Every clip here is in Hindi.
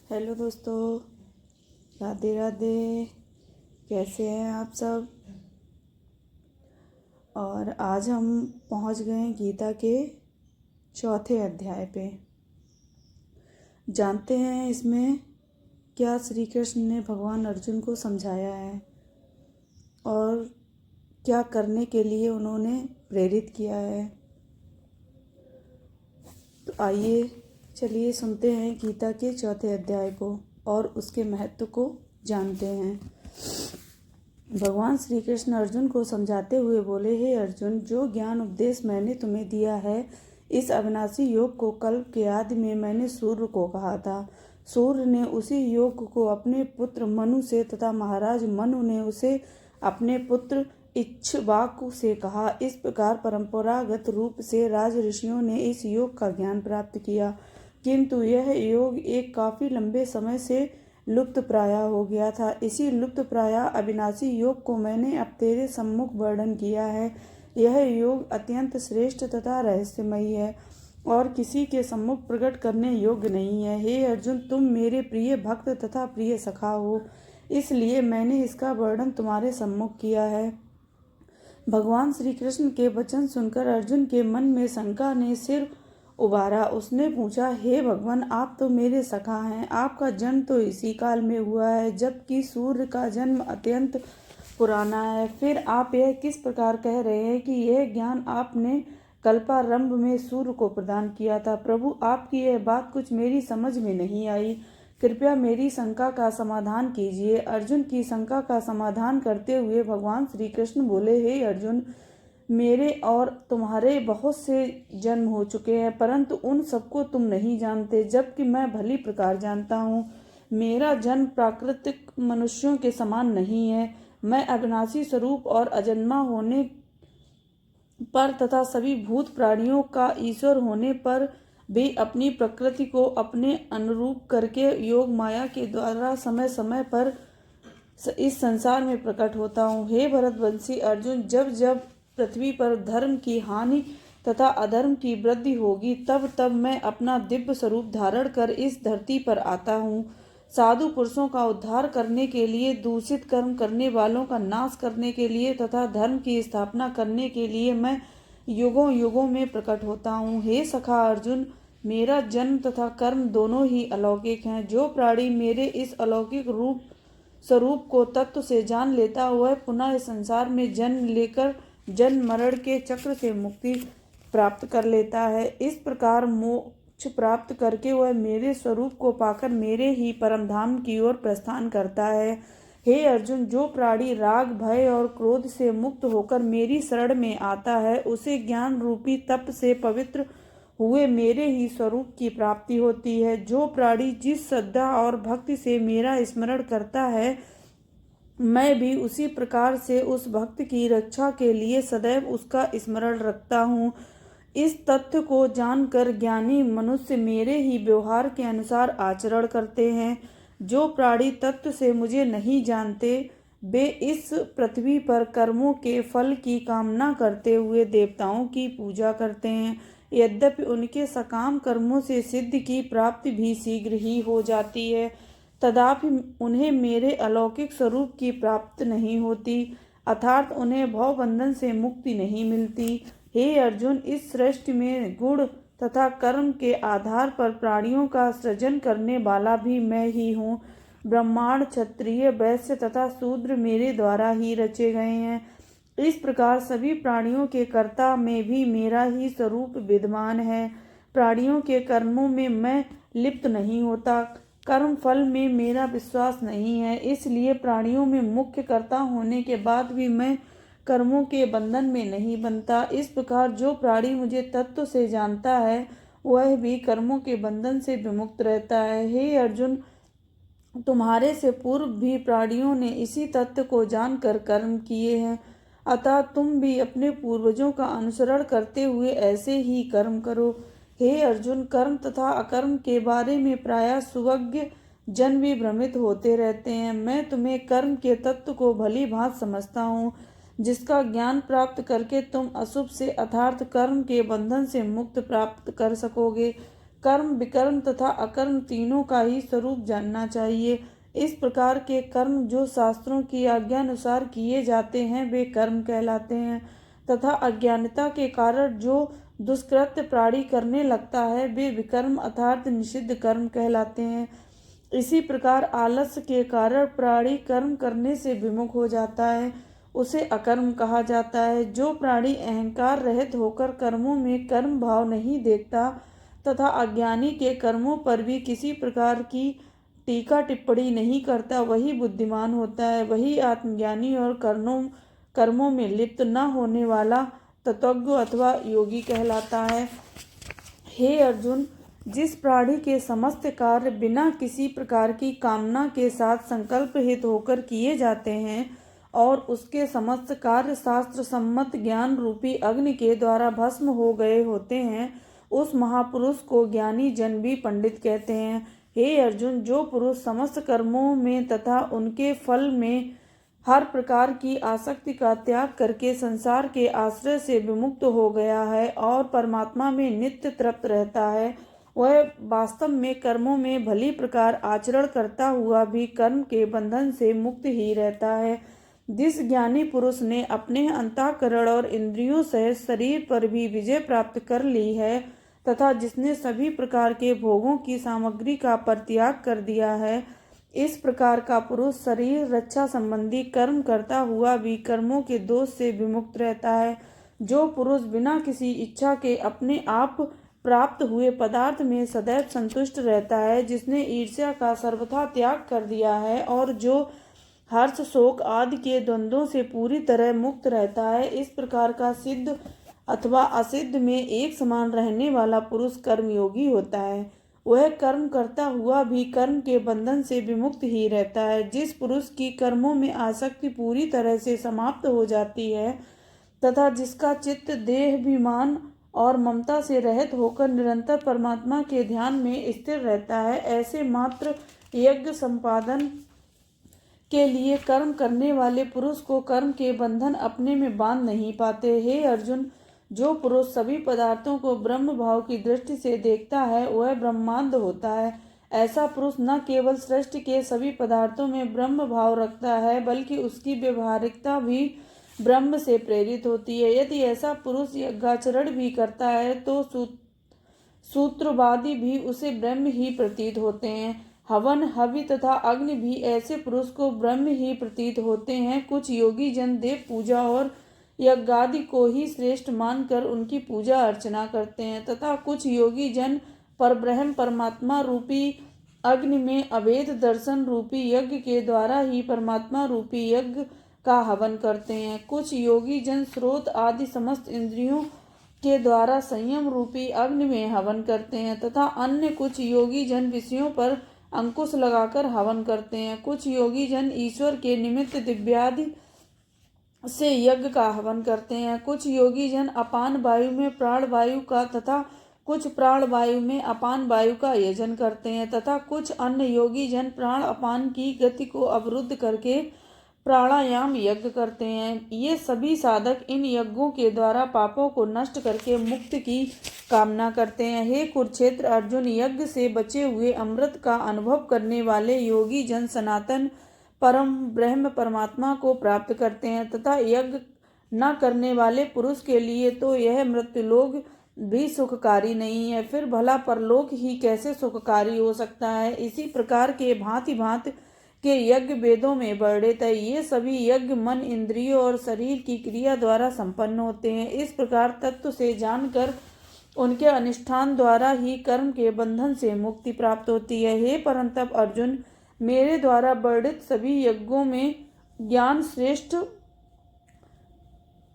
हेलो दोस्तों, राधे राधे। कैसे हैं आप सब। और आज हम पहुंच गए हैं गीता के चौथे अध्याय पे। जानते हैं इसमें क्या श्री कृष्ण ने भगवान अर्जुन को समझाया है और क्या करने के लिए उन्होंने प्रेरित किया है। तो आइए चलिए सुनते हैं गीता के चौथे अध्याय को और उसके महत्व को जानते हैं। भगवान श्री कृष्ण अर्जुन को समझाते हुए बोले, हे अर्जुन, जो ज्ञान उपदेश मैंने तुम्हें दिया है, इस अविनाशी योग को कल्प के आदि में मैंने सूर्य को कहा था। सूर्य ने उसी योग को अपने पुत्र मनु से तथा महाराज मनु ने उसे अपने पुत्र इक्ष्वाकु से कहा। इस प्रकार परंपरागत रूप से राज ऋषियों ने इस योग का ज्ञान प्राप्त किया, किंतु यह योग एक काफी लंबे समय से लुप्त प्राय हो गया था। इसी लुप्त प्राय अविनाशी योग को मैंने अब तेरे सम्मुख वर्णन किया है। यह योग अत्यंत श्रेष्ठ तथा रहस्यमयी है और किसी के सम्मुख प्रकट करने योग्य नहीं है। हे अर्जुन, तुम मेरे प्रिय भक्त तथा प्रिय सखा हो, इसलिए मैंने इसका वर्णन तुम्हारे सम्मुख किया है। भगवान श्री कृष्ण के वचन सुनकर अर्जुन के मन में शंका ने सिर उबारा। उसने पूछा, हे भगवान, आप तो मेरे सखा हैं। आपका जन्म तो इसी काल में हुआ है, जबकि सूर्य का जन्म अत्यंत पुराना है। फिर आप यह किस प्रकार कह रहे हैं कि यह ज्ञान आपने कल्पारंभ में सूर्य को प्रदान किया था। प्रभु, आपकी यह बात कुछ मेरी समझ में नहीं आई। कृपया मेरी शंका का समाधान कीजिए। अर्जुन की शंका का समाधान करते हुए भगवान श्री कृष्ण बोले, हे अर्जुन, मेरे और तुम्हारे बहुत से जन्म हो चुके हैं, परंतु उन सबको तुम नहीं जानते, जबकि मैं भली प्रकार जानता हूँ। मेरा जन्म प्राकृतिक मनुष्यों के समान नहीं है। मैं अविनाशी स्वरूप और अजन्मा होने पर तथा सभी भूत प्राणियों का ईश्वर होने पर भी अपनी प्रकृति को अपने अनुरूप करके योग माया के द्वारा समय समय पर इस संसार में प्रकट होता हूँ। हे भरतवंशी अर्जुन, जब जब पृथ्वी पर धर्म की हानि तथा अधर्म की वृद्धि होगी, तब तब मैं अपना दिव्य स्वरूप धारण कर इस धरती पर आता हूँ। साधु पुरुषों का उद्धार करने के लिए, दूषित कर्म करने वालों का नाश करने के लिए तथा धर्म की स्थापना करने के लिए मैं युगों युगों में प्रकट होता हूँ। हे सखा अर्जुन, मेरा जन्म तथा कर्म दोनों ही अलौकिक हैं। जो प्राणी मेरे इस अलौकिक रूप स्वरूप को तत्व से जान लेता, वह पुनः इस संसार में जन्म लेकर जन्म मरण के चक्र से मुक्ति प्राप्त कर लेता है। इस प्रकार मोक्ष प्राप्त करके वह मेरे स्वरूप को पाकर मेरे ही परम धाम की ओर प्रस्थान करता है। हे अर्जुन, जो प्राणी राग, भय और क्रोध से मुक्त होकर मेरी शरण में आता है, उसे ज्ञान रूपी तप से पवित्र हुए मेरे ही स्वरूप की प्राप्ति होती है। जो प्राणी जिस श्रद्धा और भक्ति से मेरा स्मरण करता है, मैं भी उसी प्रकार से उस भक्त की रक्षा के लिए सदैव उसका स्मरण रखता हूँ। इस तथ्य को जानकर ज्ञानी मनुष्य मेरे ही व्यवहार के अनुसार आचरण करते हैं। जो प्राणी तत्व से मुझे नहीं जानते, वे इस पृथ्वी पर कर्मों के फल की कामना करते हुए देवताओं की पूजा करते हैं। यद्यपि उनके सकाम कर्मों से सिद्धि की प्राप्ति भी शीघ्र ही हो जाती है, तथापि उन्हें मेरे अलौकिक स्वरूप की प्राप्ति नहीं होती, अर्थात उन्हें भवबंधन से मुक्ति नहीं मिलती। हे अर्जुन, इस सृष्टि में गुण तथा कर्म के आधार पर प्राणियों का सृजन करने वाला भी मैं ही हूँ। ब्रह्मांड, क्षत्रिय, वैश्य तथा शूद्र मेरे द्वारा ही रचे गए हैं। इस प्रकार सभी प्राणियों के कर्ता में भी मेरा ही स्वरूप विद्यमान है। प्राणियों के कर्मों में मैं लिप्त नहीं होता, कर्म फल में मेरा विश्वास नहीं है, इसलिए प्राणियों में मुख्य कर्ता होने के बाद भी मैं कर्मों के बंधन में नहीं बनता। इस प्रकार जो प्राणी मुझे तत्व से जानता है, वह भी कर्मों के बंधन से विमुक्त रहता है। हे अर्जुन, तुम्हारे से पूर्व भी प्राणियों ने इसी तत्व को जानकर कर्म किए हैं, अतः तुम भी अपने पूर्वजों का अनुसरण करते हुए ऐसे ही कर्म करो। हे अर्जुन, कर्म तथा अकर्म के बारे में प्रायः सुज्ञ जन भी भ्रमित होते रहते हैं। मैं तुम्हें कर्म के तत्व को भली भांति समझता हूँ, जिसका ज्ञान प्राप्त करके तुम अशुभ से अर्थात कर्म के बंधन से मुक्त प्राप्त कर सकोगे। कर्म, विकर्म तथा अकर्म तीनों का ही स्वरूप जानना चाहिए। इस प्रकार के कर्म जो शास्त्रों की आज्ञानुसार किए जाते हैं वे कर्म कहलाते हैं, तथा अज्ञानता के कारण जो दुष्कृत्य प्राणी करने लगता है वे विकर्म अर्थात निषिद्ध कर्म कहलाते हैं। इसी प्रकार आलस्य के कारण प्राणी कर्म करने से विमुख हो जाता है, उसे अकर्म कहा जाता है। जो प्राणी अहंकार रहित होकर कर्मों में कर्म भाव नहीं देखता तथा अज्ञानी के कर्मों पर भी किसी प्रकार की टीका टिप्पणी नहीं करता, वही बुद्धिमान होता है, वही आत्मज्ञानी और कर्मों में लिप्त न होने वाला तत्वज्ञ अथवा योगी कहलाता है। हे अर्जुन, जिस प्राणी के समस्त कार्य बिना किसी प्रकार की कामना के साथ संकल्प हित होकर किए जाते हैं और उसके समस्त कार्य शास्त्र सम्मत ज्ञान रूपी अग्नि के द्वारा भस्म हो गए होते हैं, उस महापुरुष को ज्ञानी जन भी पंडित कहते हैं। हे अर्जुन, जो पुरुष समस्त कर्मों में तथा उनके फल में हर प्रकार की आसक्ति का त्याग करके संसार के आश्रय से विमुक्त हो गया है और परमात्मा में नित्य तृप्त रहता है, वह वास्तव में कर्मों में भली प्रकार आचरण करता हुआ भी कर्म के बंधन से मुक्त ही रहता है। जिस ज्ञानी पुरुष ने अपने अंतःकरण और इंद्रियों सहित शरीर पर भी विजय प्राप्त कर ली है तथा जिसने सभी प्रकार के भोगों की सामग्री का परित्याग कर दिया है, इस प्रकार का पुरुष शरीर रक्षा संबंधी कर्म करता हुआ भी कर्मों के दोष से विमुक्त रहता है। जो पुरुष बिना किसी इच्छा के अपने आप प्राप्त हुए पदार्थ में सदैव संतुष्ट रहता है, जिसने ईर्ष्या का सर्वथा त्याग कर दिया है और जो हर्ष शोक आदि के द्वंद्वों से पूरी तरह मुक्त रहता है, इस प्रकार का सिद्ध अथवा असिद्ध में एक समान रहने वाला पुरुष कर्मयोगी होता है। वह कर्म करता हुआ भी कर्म के बंधन से विमुक्त ही रहता है। जिस पुरुष की कर्मों में आसक्ति पूरी तरह से समाप्त हो जाती है तथा जिसका चित्त देहाभिमान और ममता से रहित होकर निरंतर परमात्मा के ध्यान में स्थिर रहता है, ऐसे मात्र यज्ञ संपादन के लिए कर्म करने वाले पुरुष को कर्म के बंधन अपने में बांध नहीं पाते। हे अर्जुन, जो पुरुष सभी पदार्थों को ब्रह्म भाव की दृष्टि से देखता है वह ब्रह्मांड होता है। ऐसा पुरुष न केवल सृष्टि के सभी पदार्थों में ब्रह्म भाव रखता है बल्कि उसकी व्यवहारिकता भी ब्रह्म से प्रेरित होती है। यदि ऐसा पुरुष यज्ञाचरण भी करता है तो सूत्रवादी भी उसे ब्रह्म ही प्रतीत होते हैं। हवन, हवि तथा अग्नि भी ऐसे पुरुष को ब्रह्म ही प्रतीत होते हैं। कुछ योगी जन देव पूजा और यज्ञादि को ही श्रेष्ठ मानकर उनकी पूजा अर्चना करते हैं तथा कुछ योगी जन परब्रह्म परमात्मा रूपी अग्नि में अभेद दर्शन रूपी यज्ञ के द्वारा ही परमात्मा रूपी यज्ञ का हवन करते हैं। कुछ योगी जन स्रोत आदि समस्त इंद्रियों के द्वारा संयम रूपी अग्नि में हवन करते हैं तथा अन्य कुछ योगी जन विषयों पर अंकुश लगाकर हवन करते हैं। कुछ योगी जन ईश्वर के निमित्त दिव्यादि से यज्ञ का हवन करते हैं। कुछ योगी जन अपान वायु में प्राण वायु का तथा कुछ प्राण वायु में अपान वायु का यजन करते हैं तथा कुछ अन्य योगी जन प्राण अपान की गति को अवरुद्ध करके प्राणायाम यज्ञ करते हैं। ये सभी साधक इन यज्ञों के द्वारा पापों को नष्ट करके मुक्ति की कामना करते हैं। हे कुरुक्षेत्र अर्जुन, यज्ञ से बचे हुए अमृत का अनुभव करने वाले योगी जन सनातन परम ब्रह्म परमात्मा को प्राप्त करते हैं तथा यज्ञ न करने वाले पुरुष के लिए तो यह मृत्युलोक भी सुखकारी नहीं है, फिर भला परलोक ही कैसे सुखकारी हो सकता है। इसी प्रकार के भांति भांति के यज्ञ वेदों में वर्णित है। ये सभी यज्ञ मन, इंद्रियों और शरीर की क्रिया द्वारा संपन्न होते हैं। इस प्रकार तत्व से जानकर उनके अनुष्ठान द्वारा ही कर्म के बंधन से मुक्ति प्राप्त होती है। हे परंतप अर्जुन, मेरे द्वारा वर्णित सभी यज्ञों में ज्ञान श्रेष्ठ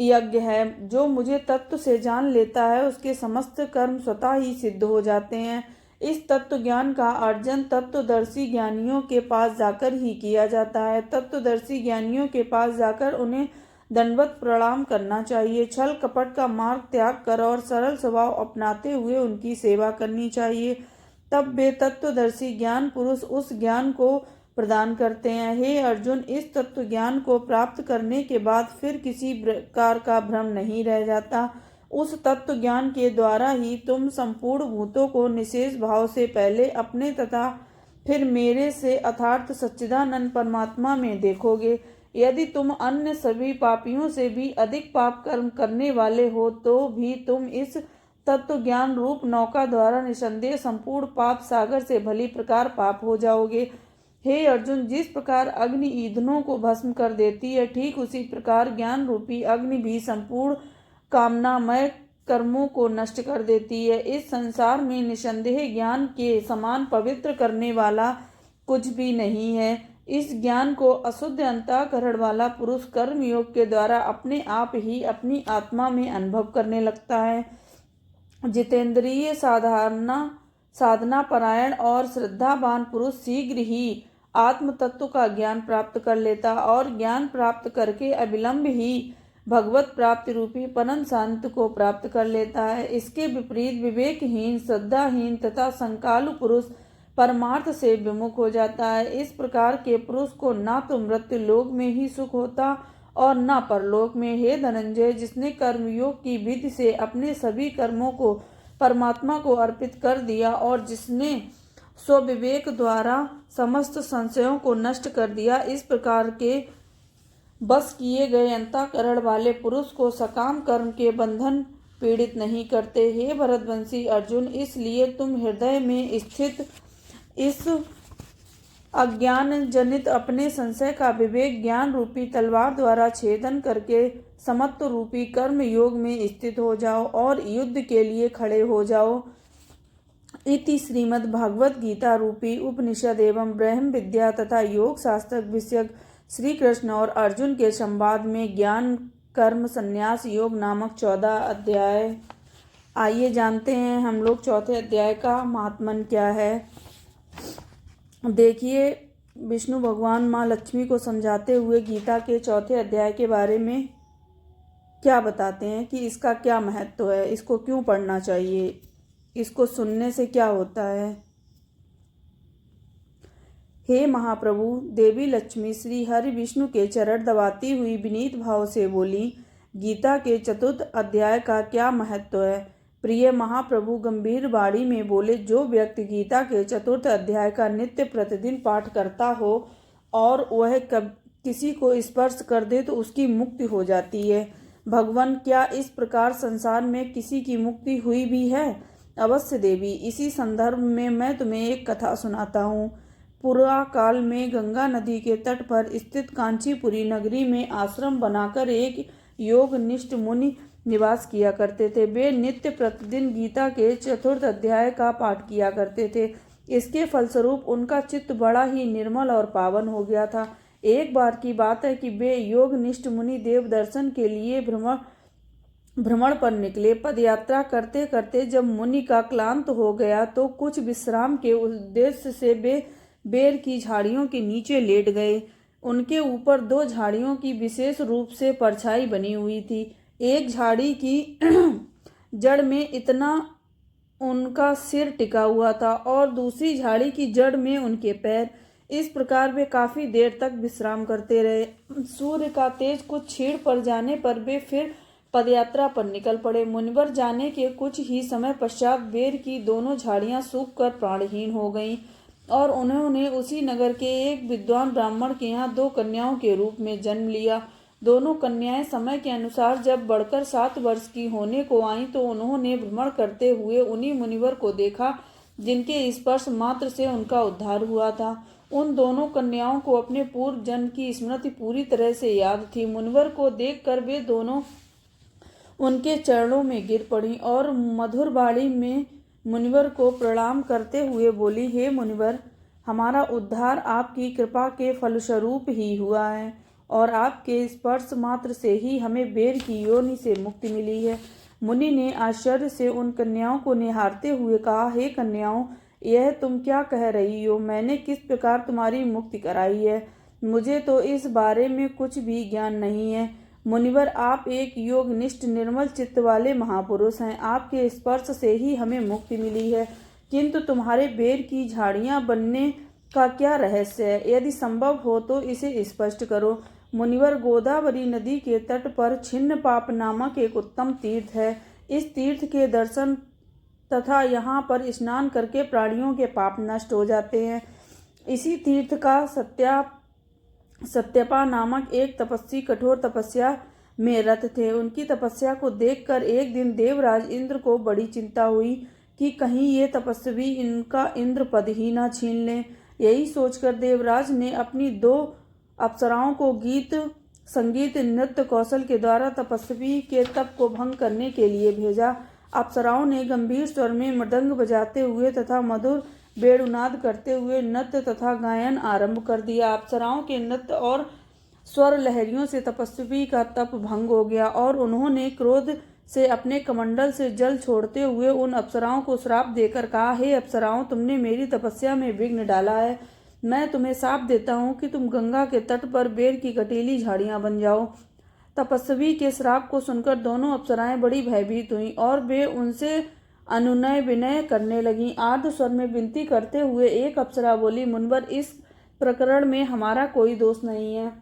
यज्ञ है। जो मुझे तत्व से जान लेता है उसके समस्त कर्म स्वतः ही सिद्ध हो जाते हैं। इस तत्व ज्ञान का अर्जन तत्वदर्शी ज्ञानियों के पास जाकर ही किया जाता है। तत्वदर्शी ज्ञानियों के पास जाकर उन्हें दंडवत प्रणाम करना चाहिए। छल कपट का मार्ग त्याग कर और सरल स्वभाव अपनाते हुए उनकी सेवा करनी चाहिए। तब वे तत्वदर्शी ज्ञान पुरुष उस ज्ञान को प्रदान करते हैं। हे अर्जुन, इस तत्व ज्ञान को प्राप्त करने के बाद फिर किसी प्रकार का भ्रम नहीं रह जाता। उस तत्व ज्ञान के द्वारा ही तुम संपूर्ण भूतों को निशेष भाव से पहले अपने तथा फिर मेरे से अर्थात सच्चिदानंद परमात्मा में देखोगे। यदि तुम अन्य सभी पापियों से भी अधिक पाप कर्म करने वाले हो तो भी तुम इस तत्व ज्ञान रूप नौका द्वारा निसंदेह संपूर्ण पाप सागर से भली प्रकार पाप हो जाओगे। हे अर्जुन, जिस प्रकार अग्नि ईंधनों को भस्म कर देती है, ठीक उसी प्रकार ज्ञान रूपी अग्नि भी संपूर्ण कामनामय कर्मों को नष्ट कर देती है। इस संसार में निसंदेह ज्ञान के समान पवित्र करने वाला कुछ भी नहीं है। इस ज्ञान को अशुद्ध अंतःकरण वाला पुरुष कर्म योग के द्वारा अपने आप ही अपनी आत्मा में अनुभव करने लगता है। जितेंद्रिय साधना परायण और श्रद्धावान पुरुष शीघ्र ही आत्म तत्व का ज्ञान प्राप्त कर लेता और ज्ञान प्राप्त करके अविलंब ही भगवत प्राप्ति रूपी परम शांति को प्राप्त कर लेता है। इसके विपरीत विवेकहीन, श्रद्धाहीन तथा संकालु पुरुष परमार्थ से विमुख हो जाता है। इस प्रकार के पुरुष को ना तो मृत्यु लोक में ही सुख होता और न परलोक में। हे धनंजय, जिसने कर्मयोग की विधि से अपने सभी कर्मों को परमात्मा को अर्पित कर दिया और जिसने स्वविवेक द्वारा समस्त संशयों को नष्ट कर दिया, इस प्रकार के बस किए गए अंतःकरण वाले पुरुष को सकाम कर्म के बंधन पीड़ित नहीं करते। हे भरतवंशी अर्जुन, इसलिए तुम हृदय में स्थित इस अज्ञान जनित अपने संशय का विवेक ज्ञान रूपी तलवार द्वारा छेदन करके समत्व रूपी कर्म योग में स्थित हो जाओ और युद्ध के लिए खड़े हो जाओ। इति श्रीमद् भागवत गीता रूपी उपनिषद एवं ब्रह्म विद्या तथा योग शास्त्र विषयक श्री कृष्ण और अर्जुन के संवाद में ज्ञान कर्म संन्यास योग नामक 14 अध्याय। आइए जानते हैं हम लोग चौथे अध्याय का महात्मन क्या है। देखिए, विष्णु भगवान माँ लक्ष्मी को समझाते हुए गीता के चौथे अध्याय के बारे में क्या बताते हैं कि इसका क्या महत्व है, इसको क्यों पढ़ना चाहिए, इसको सुनने से क्या होता है। हे महाप्रभु, देवी लक्ष्मी श्री हरि विष्णु के चरण दबाती हुई विनीत भाव से बोली, गीता के चतुर्थ अध्याय का क्या महत्व है। प्रिय महाप्रभु गंभीर वाणी में बोले, जो व्यक्ति गीता के चतुर्थ अध्याय का नित्य प्रतिदिन पाठ करता हो और वह किसी को स्पर्श कर दे तो उसकी मुक्ति हो जाती है। भगवान, क्या इस प्रकार संसार में किसी की मुक्ति हुई भी है? अवश्य देवी। इसी संदर्भ में मैं तुम्हें एक कथा सुनाता हूँ। पुरा काल में गंगा नदी के तट पर स्थित कांचीपुरी नगरी में आश्रम बनाकर एक योगनिष्ठ मुनि निवास किया करते थे। वे नित्य प्रतिदिन गीता के चतुर्थ अध्याय का पाठ किया करते थे। इसके फलस्वरूप उनका चित्त बड़ा ही निर्मल और पावन हो गया था। एक बार की बात है कि वे योगनिष्ठ मुनि देव दर्शन के लिए भ्रमण पर निकले। पदयात्रा करते करते जब मुनि का क्लांत हो गया तो कुछ विश्राम के उद्देश्य से वे बेर की झाड़ियों के नीचे लेट गए। उनके ऊपर 2 झाड़ियों की विशेष रूप से परछाई बनी हुई थी। एक झाड़ी की जड़ में इतना उनका सिर टिका हुआ था और दूसरी झाड़ी की जड़ में उनके पैर। इस प्रकार वे काफी देर तक विश्राम करते रहे। सूर्य का तेज कुछ छीड़ पड़ जाने पर वे फिर पदयात्रा पर निकल पड़े। मुनिवर जाने के कुछ ही समय पश्चात बेर की दोनों झाड़ियां सूखकर प्राणहीन हो गईं और उन्होंने उसी नगर के एक विद्वान ब्राह्मण के यहाँ 2 कन्याओं के रूप में जन्म लिया। दोनों कन्याएं समय के अनुसार जब बढ़कर 7 वर्ष की होने को आईं तो उन्होंने भ्रमण करते हुए उन्हीं मुनिवर को देखा जिनके स्पर्श मात्र से उनका उद्धार हुआ था। उन दोनों कन्याओं को अपने पूर्व जन्म की स्मृति पूरी तरह से याद थी। मुनिवर को देखकर वे दोनों उनके चरणों में गिर पड़ी और मधुर वाणी में मुनिवर को प्रणाम करते हुए बोली, हे मुनिवर, हमारा उद्धार आपकी कृपा के फलस्वरूप ही हुआ है और आपके स्पर्श मात्र से ही हमें बेर की योनि से मुक्ति मिली है। मुनि ने आश्चर्य से उन कन्याओं को निहारते हुए कहा, हे कन्याओं, यह तुम क्या कह रही हो? मैंने किस प्रकार तुम्हारी मुक्ति कराई है? मुझे तो इस बारे में कुछ भी ज्ञान नहीं है। मुनिवर, आप एक योगनिष्ठ निर्मल चित्त वाले महापुरुष हैं। आपके स्पर्श से ही हमें मुक्ति मिली है, किंतु तुम्हारे बेर की झाड़ियां बनने का क्या रहस्य है? यदि संभव हो तो इसे स्पष्ट करो। मुनिवर, गोदावरी नदी के तट पर छिन्न पाप नामक एक उत्तम तीर्थ है। इस तीर्थ के दर्शन तथा यहाँ पर स्नान करके प्राणियों के पाप नष्ट हो जाते हैं। इसी तीर्थ का सत्यपा नामक एक तपस्वी कठोर तपस्या में रत थे। उनकी तपस्या को देखकर एक दिन देवराज इंद्र को बड़ी चिंता हुई कि कहीं ये तपस्वी इनका इंद्र पद ही न छीन लें। यही सोचकर देवराज ने अपनी 2 अप्सराओं को गीत संगीत नृत्य कौशल के द्वारा तपस्वी के तप को भंग करने के लिए भेजा। अप्सराओं ने गंभीर स्वर में मृदंग बजाते हुए तथा मधुर वेणुनाद करते हुए नृत्य तथा गायन आरंभ कर दिया। अप्सराओं के नृत्य और स्वर लहरियों से तपस्वी का तप भंग हो गया और उन्होंने क्रोध से अपने कमंडल से जल छोड़ते हुए उन अप्सराओं को श्राप देकर कहा, हे अप्सराओं, तुमने मेरी तपस्या में विघ्न डाला है। मैं तुम्हें शाप देता हूँ कि तुम गंगा के तट पर बेर की कटीली झाड़ियाँ बन जाओ। तपस्वी के श्राप को सुनकर दोनों अप्सराएं बड़ी भयभीत हुईं और वे उनसे अनुनय विनय करने लगीं। आर्द्र स्वर में विनती करते हुए एक अप्सरा बोली, मुनिवर, इस प्रकरण में हमारा कोई दोष नहीं है।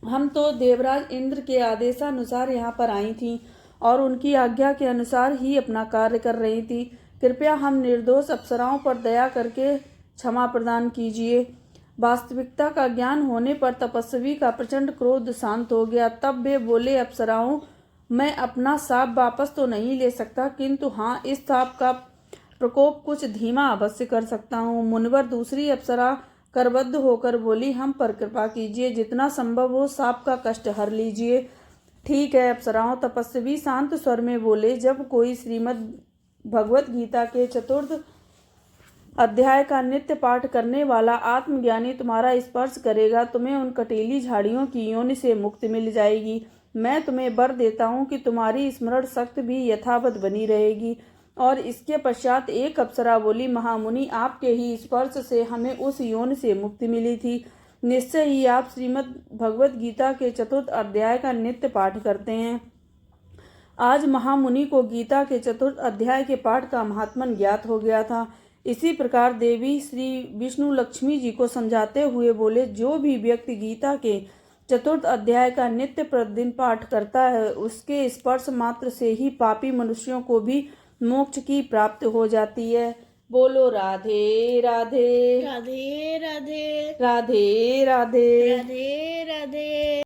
हम तो देवराज इंद्र के आदेशानुसार यहाँ पर आई थीं और उनकी आज्ञा के अनुसार ही अपना कार्य कर रही थी। कृपया हम निर्दोष अप्सराओं पर दया करके क्षमा प्रदान कीजिए। वास्तविकता का ज्ञान होने पर तपस्वी का प्रचंड क्रोध शांत हो गया। तब वे बोले, अप्सराओं, मैं अपना शाप वापस तो नहीं ले सकता, किंतु हाँ, इस शाप का प्रकोप कुछ धीमा अवश्य कर सकता हूँ। मुनिवर, दूसरी अप्सरा करबद्ध होकर बोली, हम पर कृपा कीजिए, जितना संभव हो शाप का कष्ट हर लीजिए। ठीक है अप्सराओं, तपस्वी शांत स्वर में बोले, जब कोई श्रीमद् भगवत गीता के 4th अध्याय का नित्य पाठ करने वाला आत्मज्ञानी तुम्हारा स्पर्श करेगा, तुम्हें उन कटीली झाड़ियों की योनि से मुक्ति मिल जाएगी। मैं तुम्हें वर देता हूँ कि तुम्हारी स्मरण शक्ति भी यथावत बनी रहेगी। और इसके पश्चात एक अप्सरा बोली, महामुनि, आपके ही स्पर्श से हमें उस योनि से मुक्ति मिली थी। निश्चय ही आप श्रीमद् भगवत गीता के 4th अध्याय का नित्य पाठ करते हैं। आज महामुनि को गीता के 4th अध्याय के पाठ का महात्म्य ज्ञात हो गया था। इसी प्रकार देवी श्री विष्णु लक्ष्मी जी को समझाते हुए बोले, जो भी व्यक्ति गीता के 4th अध्याय का नित्य प्रतिदिन पाठ करता है, उसके स्पर्श मात्र से ही पापी मनुष्यों को भी मोक्ष की प्राप्ति हो जाती है। बोलो राधे राधे, राधे राधे, राधे राधे, राधे राधे।